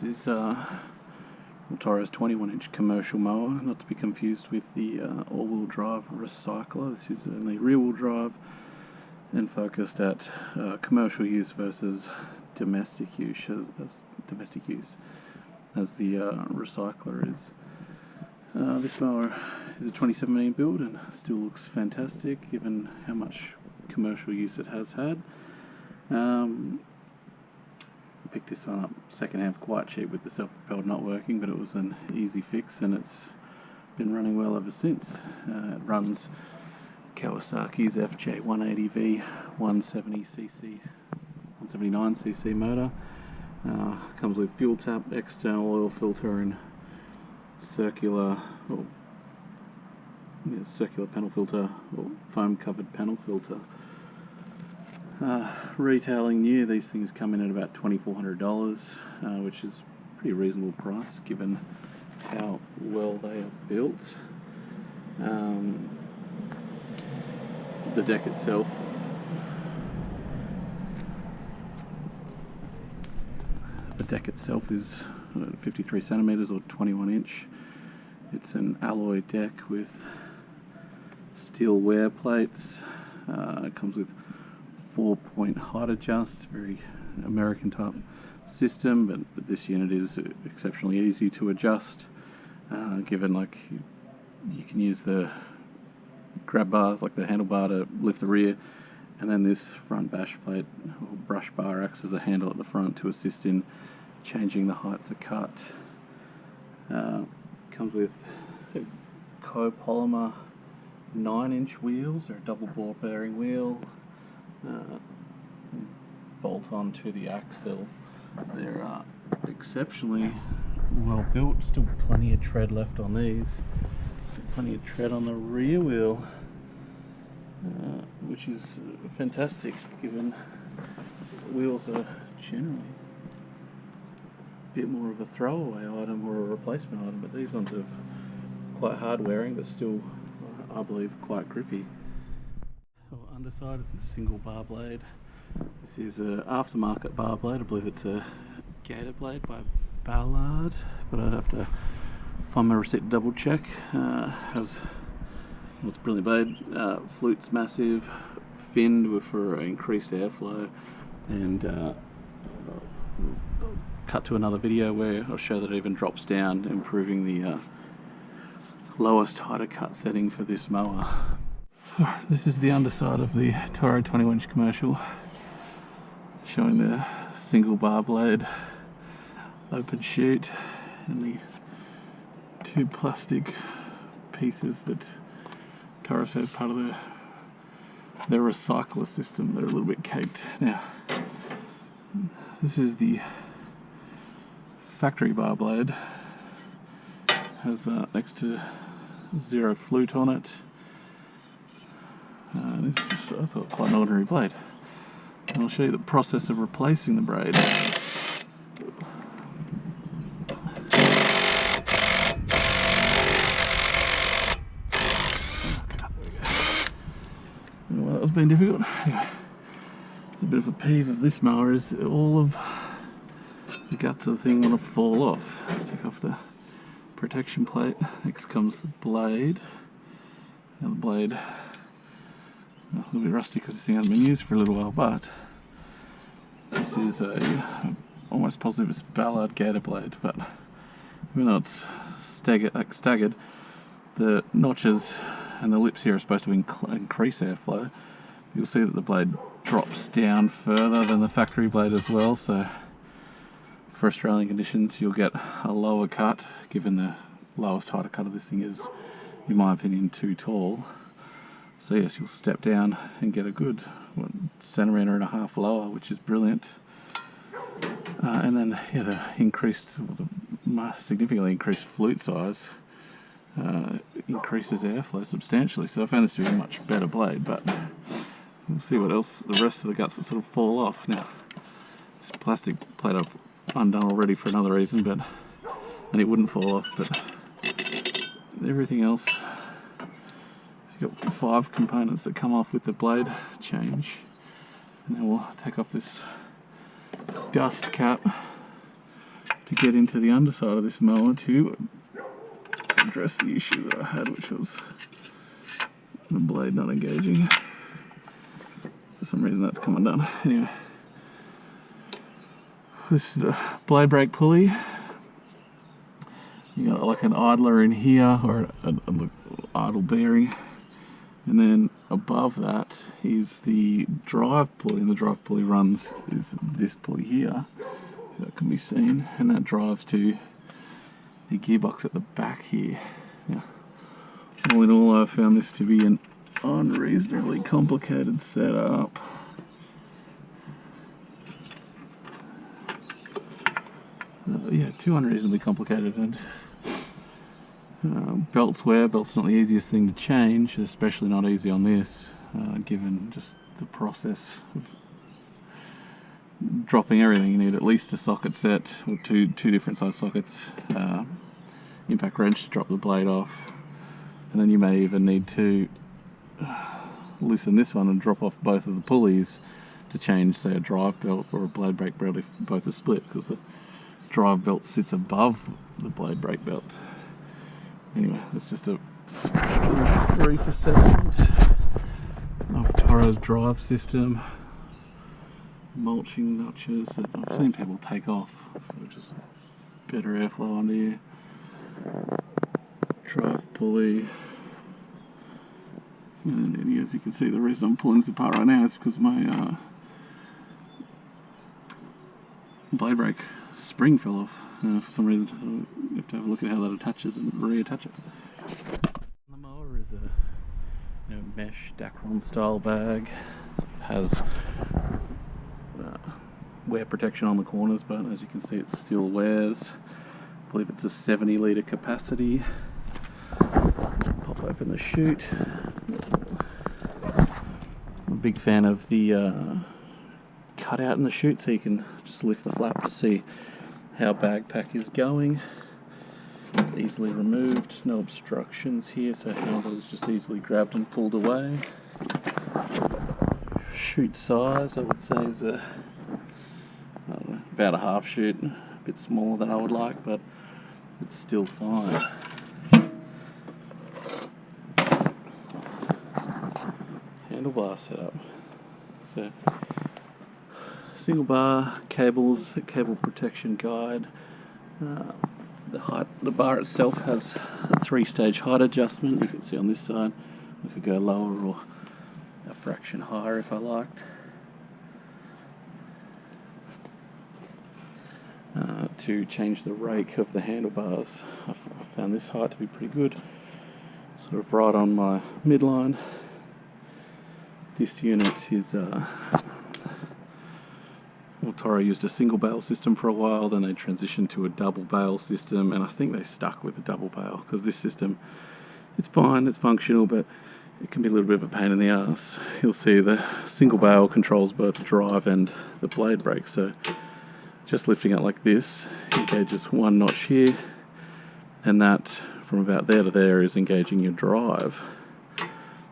This is Toro's 21-inch commercial mower, not to be confused with the all-wheel drive recycler. This is only rear-wheel drive and focused at commercial use versus domestic use, as the recycler is. This mower is a 2017 build and still looks fantastic given how much commercial use it has had. Picked this one up second-hand quite cheap with the self-propelled not working, but it was an easy fix and it's been running well ever since. It runs Kawasaki's FJ180v 179cc motor. Comes with fuel tap, external oil filter and circular panel filter or foam covered panel filter. Retailing new, these things come in at about $2,400, which is a pretty reasonable price given how well they are built. The deck itself is 53 centimeters or 21 inch. It's an alloy deck with steel wear plates. It comes with 4-point height adjust, very American type system, but this unit is exceptionally easy to adjust, given like you can use the grab bars like the handlebar to lift the rear, and then this front bash plate or brush bar acts as a handle at the front to assist in changing the heights of cut. Comes with copolymer 9-inch wheels, or a double bore bearing wheel. Bolt on to the axle. They're exceptionally well built. Still plenty of tread left on these. Still plenty of tread on the rear wheel, which is fantastic given wheels are generally a bit more of a throwaway item or a replacement item, but these ones are quite hard wearing but still, I believe, quite grippy. Underside of the single bar blade. This is an aftermarket bar blade. I believe it's a Gator blade by Ballard, but I'd have to find my receipt to double check. Has it's a brilliant blade. Flute's massive, finned for increased airflow, and cut to another video where I'll show that it even drops down, improving the lowest height cut setting for this mower. This is the underside of the Toro 21-inch commercial, showing the single bar blade, open chute, and the two plastic pieces that Toro said part of their recycler system. They're a little bit caked. Now, this is the factory bar blade. Has next to zero flute on it. It's just, I thought, quite an ordinary blade. And I'll show you the process of replacing the braid. Well, that was being difficult. Anyway, it's a bit of a peeve of this mower is all of the guts of the thing want to fall off. Take off the protection plate. Next comes the blade. Now the blade, a little bit rusty because this thing hasn't been used for a little while, but this is almost positive it's Ballard Gator blade, but even though it's staggered, the notches and the lips here are supposed to increase airflow. You'll see that the blade drops down further than the factory blade as well, so for Australian conditions you'll get a lower cut, given the lowest height of cut of this thing is, in my opinion, too tall. So yes, you'll step down and get a good centimetre and a half lower, which is brilliant. And then the significantly increased flute size increases airflow substantially. So I found this to be a much better blade, but we'll see what else, the rest of the guts that sort of fall off. Now, this plastic plate I've undone already for another reason, and it wouldn't fall off, but everything else, you've got 5 components that come off with the blade change, and then we'll take off this dust cap to get into the underside of this mower to address the issue that I had, which was the blade not engaging. For some reason that's come undone. Anyway, this is the blade brake pulley. You got like an idler in here, or an idle bearing, and then above that is the drive pulley, and the drive pulley is this pulley here that can be seen, and that drives to the gearbox at the back here. Now, all in all, I found this to be an unreasonably complicated setup. Yeah, too unreasonably complicated. And belt's not the easiest thing to change, especially not easy on this, given just the process of dropping everything. You need at least a socket set, or two different size sockets, impact wrench to drop the blade off, and then you may even need to loosen this one and drop off both of the pulleys to change, say, a drive belt or a blade brake belt if both are split, because the drive belt sits above the blade brake belt. Anyway, that's just a brief assessment of Toro's drive system. Mulching notches that I've seen people take off for just better airflow under here. Drive pulley. And as you can see, the reason I'm pulling this apart right now is because my blade brake spring fell off. For some reason, you have to have a look at how that attaches and reattach it. The mower is a mesh Dacron style bag. It has wear protection on the corners, but as you can see, it still wears. I believe it's a 70 litre capacity. Pop open the chute. I'm a big fan of the cutout in the chute, so you can just lift the flap to see how bag pack is going. Easily removed, no obstructions here, so handle is just easily grabbed and pulled away. Chute size, I would say, is I don't know, about a half chute, a bit smaller than I would like, but it's still fine. Handlebar setup. So, single bar, cables, a cable protection guide. The bar itself has a 3-stage height adjustment. You can see on this side, I could go lower or a fraction higher if I liked. To change the rake of the handlebars, I found this height to be pretty good, sort of right on my midline. This unit is Toro used a single bale system for a while, then they transitioned to a double bale system, and I think they stuck with the double bale because this system, it's fine, it's functional, but it can be a little bit of a pain in the ass. You'll see the single bale controls both the drive and the blade brake, so just lifting it like this engages one notch here, and that from about there to there is engaging your drive.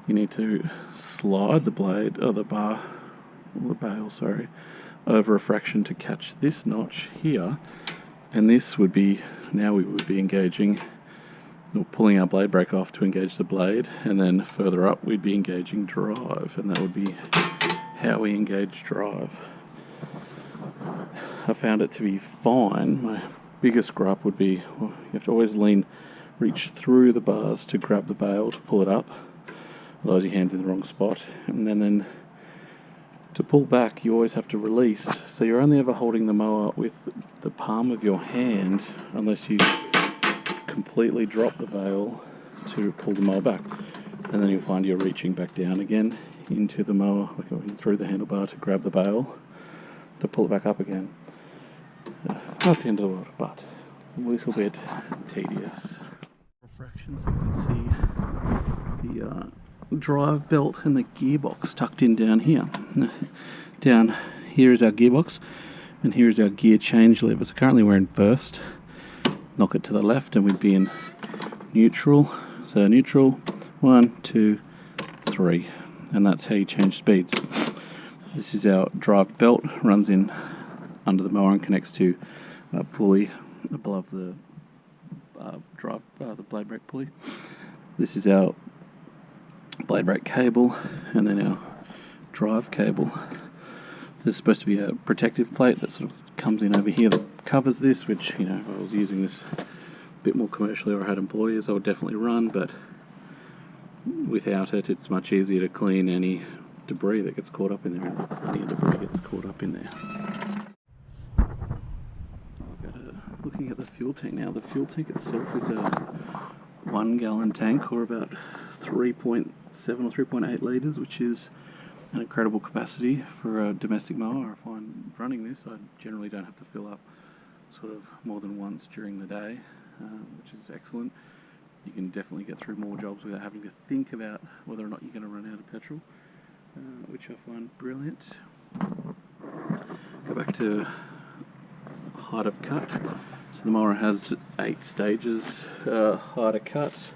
You need to slide the blade, or the bar, or the bale, sorry, over a fraction to catch this notch here, and this would be, now we would be engaging, or pulling our blade brake off to engage the blade, and then further up we'd be engaging drive, and that would be how we engage drive. I found it to be fine. My biggest gripe would be, well, you have to always reach through the bars to grab the bale to pull it up, otherwise your hand's in the wrong spot, and then to pull back you always have to release, so you're only ever holding the mower with the palm of your hand unless you completely drop the bale to pull the mower back, and then you'll find you're reaching back down again into the mower, like going through the handlebar to grab the bale to pull it back up again. Not the end of the world, but a little bit tedious. Fractions, you can see the drive belt and the gearbox tucked in down here. Down here is our gearbox, and here is our gear change lever. So currently we're in first. Knock it to the left and we'd be in neutral. So neutral, 1, 2, 3, and that's how you change speeds. This is our drive belt, runs in under the mower and connects to pulley above the the blade brake pulley. This is our blade brake cable, and then our drive cable. There's supposed to be a protective plate that sort of comes in over here that covers this, which, you know, if I was using this a bit more commercially or I had employers, I would definitely run, but without it, it's much easier to clean any debris that gets caught up in there, and plenty of debris gets caught up in there. Looking at the fuel tank now, the fuel tank itself is a 1 gallon tank, or about 3.7 or 3.8 litres, which is an incredible capacity for a domestic mower. I find running this, I generally don't have to fill up sort of more than once during the day, which is excellent. You can definitely get through more jobs without having to think about whether or not you're going to run out of petrol, which I find brilliant. Go back to height of cut. So the mower has 8 stages height of cut,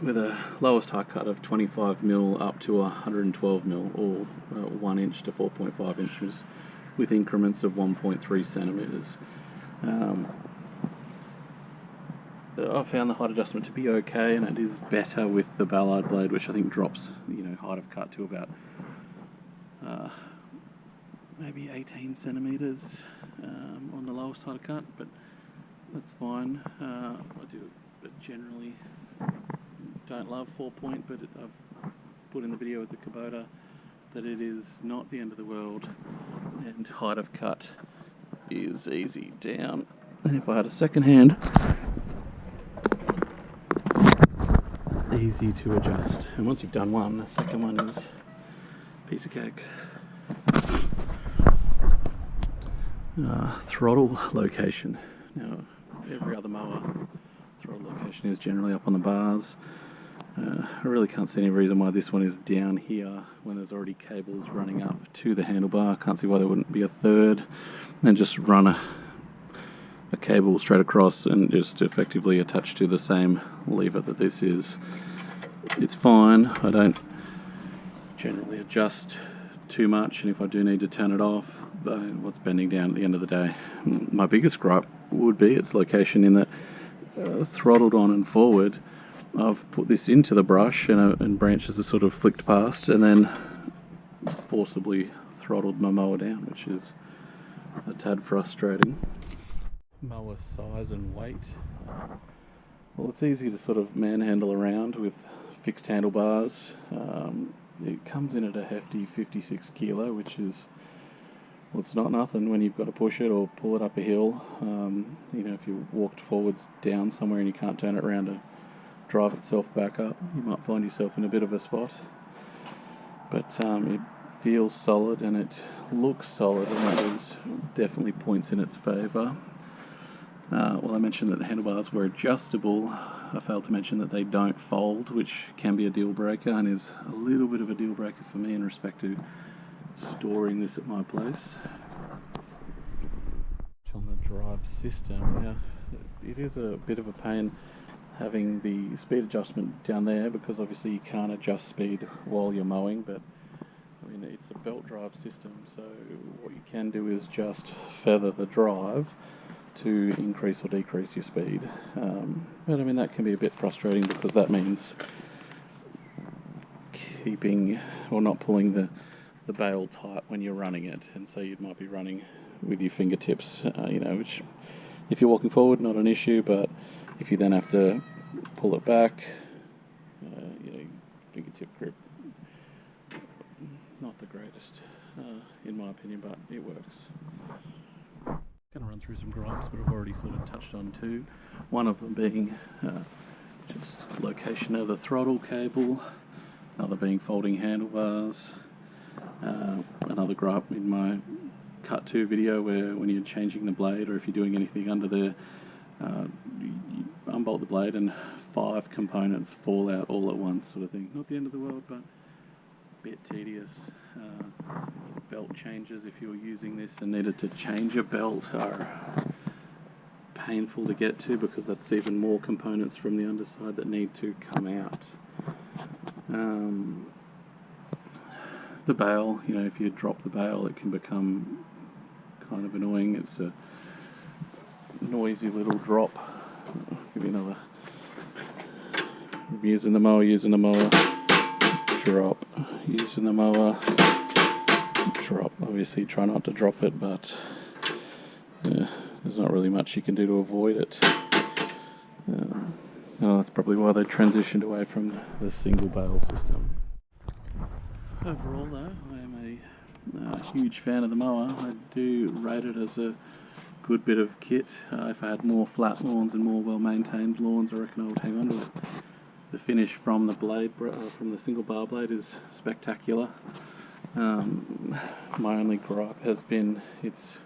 with a lowest height cut of 25mm up to 112mm, or 1 inch to 4.5 inches, with increments of 1.3 centimeters. I found the height adjustment to be okay, and it is better with the Ballard blade, which I think drops, you know, height of cut to about maybe 18 centimeters on the lowest height of cut, but that's fine. I generally don't love 4-point, but I've put in the video with the Kubota that it is not the end of the world, and height of cut is easy down. And if I had a second hand, easy to adjust. And once you've done one, the second one is a piece of cake. Throttle location. Now, every other mower throttle location is generally up on the bars. I really can't see any reason why this one is down here when there's already cables running up to the handlebar. I can't see why there wouldn't be a third, and just run a cable straight across and just effectively attach to the same lever that this is. It's fine. I don't generally adjust too much, and if I do need to turn it off, what's bending down at the end of the day. My biggest gripe would be its location, in that throttled on and forward, I've put this into the brush and branches are sort of flicked past, and then forcibly throttled my mower down, which is a tad frustrating. Mower size and weight. Well, it's easy to sort of manhandle around with fixed handlebars. It comes in at a hefty 56 kilo, which is, well, it's not nothing when you've got to push it or pull it up a hill. You know, if you walked forwards down somewhere and you can't turn it around to drive itself back up, you might find yourself in a bit of a spot. But it feels solid and it looks solid, and that is definitely points in its favour. Well, I mentioned that the handlebars were adjustable. I failed to mention that they don't fold, which can be a deal breaker, and is a little bit of a deal breaker for me in respect to storing this at my place. On the drive system, now it is a bit of a pain having the speed adjustment down there, because obviously you can't adjust speed while you're mowing, but I mean, it's a belt drive system, so what you can do is just feather the drive to increase or decrease your speed. But I mean, that can be a bit frustrating, because that means keeping or not pulling the bail tight when you're running it, and so you might be running with your fingertips, you know, which if you're walking forward, not an issue, but if you then have to pull it back, you know, fingertip grip, not the greatest in my opinion, but it works. Going to run through some gripes, but I've already sort of touched on two. One of them being just location of the throttle cable, another being folding handlebars, another gripe in my cut 2 video where when you're changing the blade, or if you're doing anything under there, you unbolt the blade and 5 components fall out all at once, sort of thing. Not the end of the world, but a bit tedious. Belt changes, if you're using this and needed to change a belt, are painful to get to, because that's even more components from the underside that need to come out. The bail, you know, if you drop the bail, it can become kind of annoying. It's a noisy little drop. I'll give you another. Using the mower, drop, using the mower, drop. Obviously try not to drop it, but yeah, there's not really much you can do to avoid it. That's probably why they transitioned away from the single barrel system. Overall though, I am a huge fan of the mower. I do rate it as a good bit of kit. If I had more flat lawns and more well maintained lawns, I reckon I would hang on to it. The finish from the blade, from the single bar blade, is spectacular. My only gripe has been it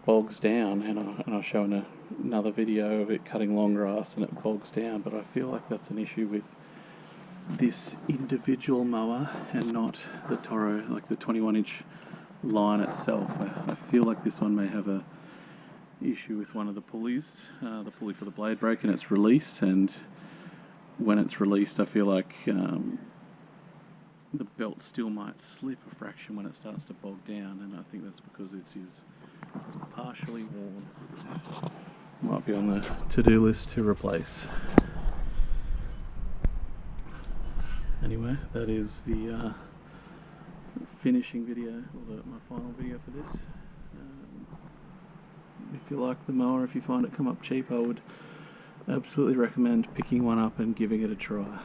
bogs down, and I'll show in another video of it cutting long grass and it bogs down, but I feel like that's an issue with this individual mower and not the Toro, like the 21-inch line itself. I feel like this one may have a issue with one of the pulleys, the pulley for the blade brake and its release, and when it's released I feel like the belt still might slip a fraction when it starts to bog down, and I think that's because it is partially worn. Might be on the to-do list to replace. Anyway, that is the finishing video, or my final video for this. If you like the mower, if you find it come up cheap, I would absolutely recommend picking one up and giving it a try.